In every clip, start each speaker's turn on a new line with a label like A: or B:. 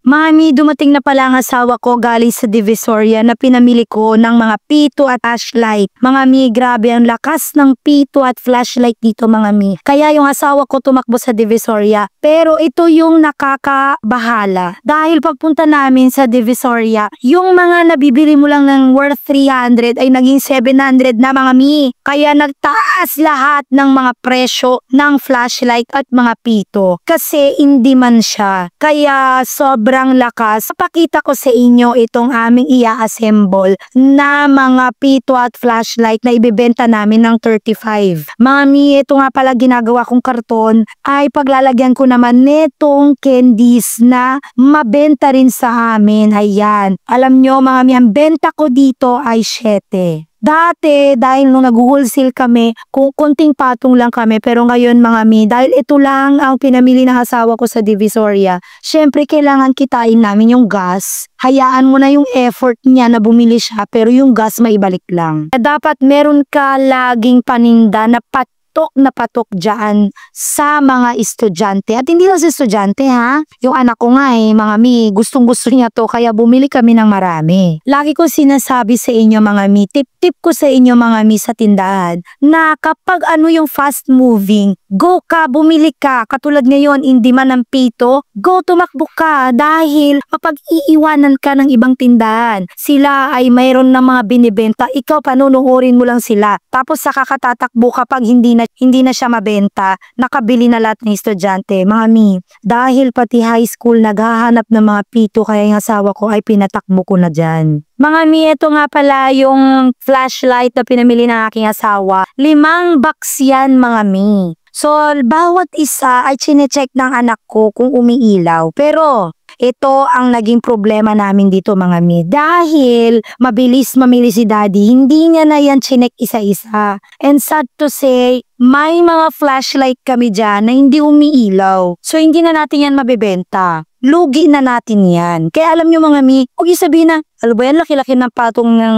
A: Mami, dumating na pala ang asawa ko galing sa Divisoria na pinamili ko ng mga pito at flashlight. Mga mi, grabe ang lakas ng pito at flashlight dito mga mi. Kaya yung asawa ko tumakbo sa Divisoria. Pero ito yung nakakabahala. Dahil pagpunta namin sa Divisoria, yung mga nabibili mo lang ng worth 300 ay naging 700 na mga mi. Kaya nagtaas lahat ng mga presyo ng flashlight at mga pito. Kasi hindi man siya. Kaya sobrang lakas. Papakita ko sa inyo itong aming i-assemble na mga pito at flashlight na ibebenta namin ng 35. Mami, ito nga pala ginagawa kong karton ay paglalagyan ko naman netong candies na mabenta rin sa amin. Ayan. Alam nyo mga mi, ang benta ko dito ay 7. Dati, dahil nung nag-wholesale kami, konting patong lang kami. Pero ngayon mga mi, dahil ito lang ang pinamili ng asawa ko sa Divisoria, syempre kailangan kitain namin yung gas. Hayaan mo na yung effort niya na bumili siya, pero yung gas maibalik lang. Dapat meron ka laging paninda na patok dyan sa mga estudyante. At hindi lang sa estudyante ha. Yung anak ko nga mga mi, gustong gusto niya to kaya bumili kami ng marami. Lagi ko sinasabi sa inyo mga mi, tip ko sa inyo mga mi sa tindahan na kapag ano yung fast moving, go ka, bumili ka. Katulad ngayon, hindi man ng pito, go tumakbo ka dahil mapag-iiwanan ka ng ibang tindahan. Sila ay mayroon ng mga binibenta, ikaw panunuorin mo lang sila. Tapos saka katatakbo kapag hindi na siya mabenta, nakabili na lahat ng estudyante. Mga mi, dahil pati high school naghahanap ng mga pito kaya yung asawa ko ay pinatakbo ko na dyan. Mga mi, ito nga pala yung flashlight na pinamili ng aking asawa. 5 box yan mga mi. So, bawat isa ay chinecheck ng anak ko kung umiilaw. Pero, ito ang naging problema namin dito mga mi. Dahil mabilis mamili si daddy, hindi niya na yan chinek isa-isa. And sad to say, may mga flashlight kami dyan na hindi umiilaw. So hindi na natin yan mabibenta. Lugi na natin yan. Kaya alam nyo mga mi, huwag yung sabihin na, alam ba yan, laki-laki ng patong ng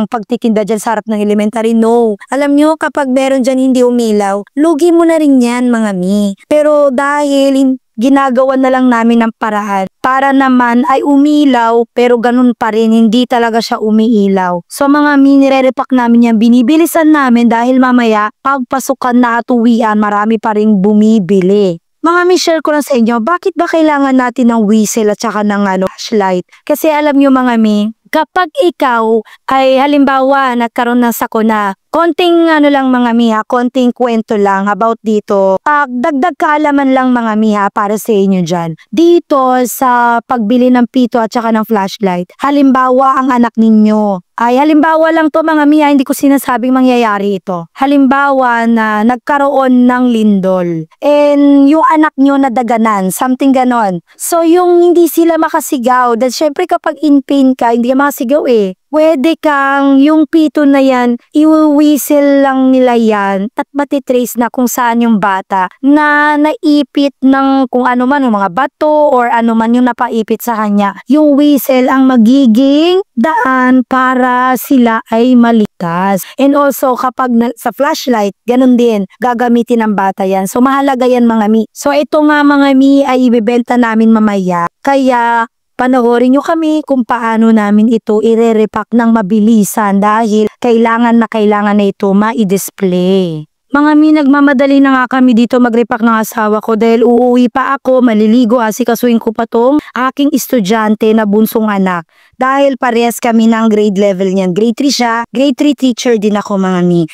A: pagtitinda dyan sa harap ng elementary. No. Alam nyo, kapag meron dyan hindi umilaw, lugi mo na rin yan mga mi. Pero dahil ginagawa na lang namin ng paraan para naman ay umilaw pero ganun pa rin, hindi talaga siya umiilaw. So mga nire-repack namin yan, binibilisan namin dahil mamaya pagpasukan na at uwian marami pa rin bumibili. Mga share ko lang sa inyo, bakit ba kailangan natin ng whistle at saka ng flashlight? Kasi alam nyo mga mi, kapag ikaw ay halimbawa nagkaroon ng sakuna, konting lang mga miha, konting kwento lang about dito. Dagdag kaalaman lang mga miha para sa inyo dyan. Dito sa pagbili ng pito at saka ng flashlight, halimbawa ang anak ninyo. Ay halimbawa lang to mga miha, hindi ko sinasabing mangyayari ito. Halimbawa na nagkaroon ng lindol. And yung anak nyo nadaganan, something ganon. So yung hindi sila makasigaw, dahil syempre kapag in pain ka, hindi ka makasigaw pwede kang yung pito na yan, i-whistle lang nila yan at matitrace na kung saan yung bata na naipit ng kung ano man, yung mga bato or ano man yung napaipit sa kanya. Yung whistle ang magiging daan para sila ay maligtas. And also kapag sa flashlight, ganun din, gagamitin ng bata yan. So mahalaga yan mga mi. So ito nga mga mi ay ibebenta namin mamaya. Kaya panoorin nyo kami kung paano namin ito ire-repack ng mabilisan dahil kailangan na ito ma-display. Mga mi, nagmamadali na nga kami dito mag-repack ng asawa ko dahil uuwi pa ako, maliligo, asikasuhin ko pa tong aking estudyante na bunsong anak. Dahil parehas kami ng grade level niyan. Grade 3 siya, grade 3 teacher din ako mga mi.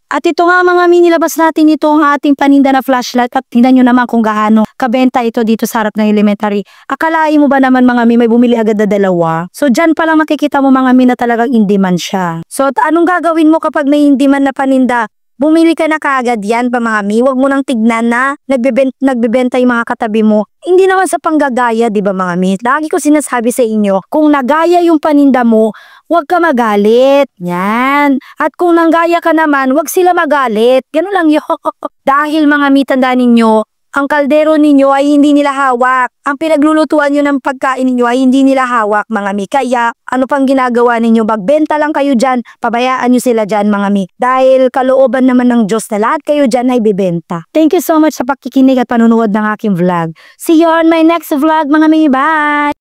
A: At ito nga mga mi, nilabas natin ito ang ating paninda na flashlight at tingnan nyo naman kung gaano kabenta ito dito sa harap ng elementary. Akalain mo ba naman mga mi may bumili agad na 2? So dyan pa lang makikita mo mga mi na talagang in demand siya. So anong gagawin mo kapag may in demand na paninda? Bumili ka na kaagad yan pa mga mi. Huwag mo nang tignan na nagbebenta yung mga katabi mo. Hindi naman sa panggagaya, di ba mga mi? Lagi ko sinasabi sa inyo, kung nagaya yung paninda mo, huwag ka magalit. Yan. At kung nanggaya ka naman, huwag sila magalit. Ganun lang yun. Dahil mga mi, tandaan ninyo, ang kaldero ninyo ay hindi nila hawak. Ang pinaglulutuan nyo ng pagkain ninyo ay hindi nila hawak mga mi. Kaya ano pang ginagawa ninyo? Magbenta lang kayo dyan. Pabayaan nyo sila dyan mga mi. Dahil kalooban naman ng Diyos na lahat kayo dyan ay bibenta. Thank you so much sa pakikinig at panunood ng aking vlog. See you on my next vlog mga mi. Bye!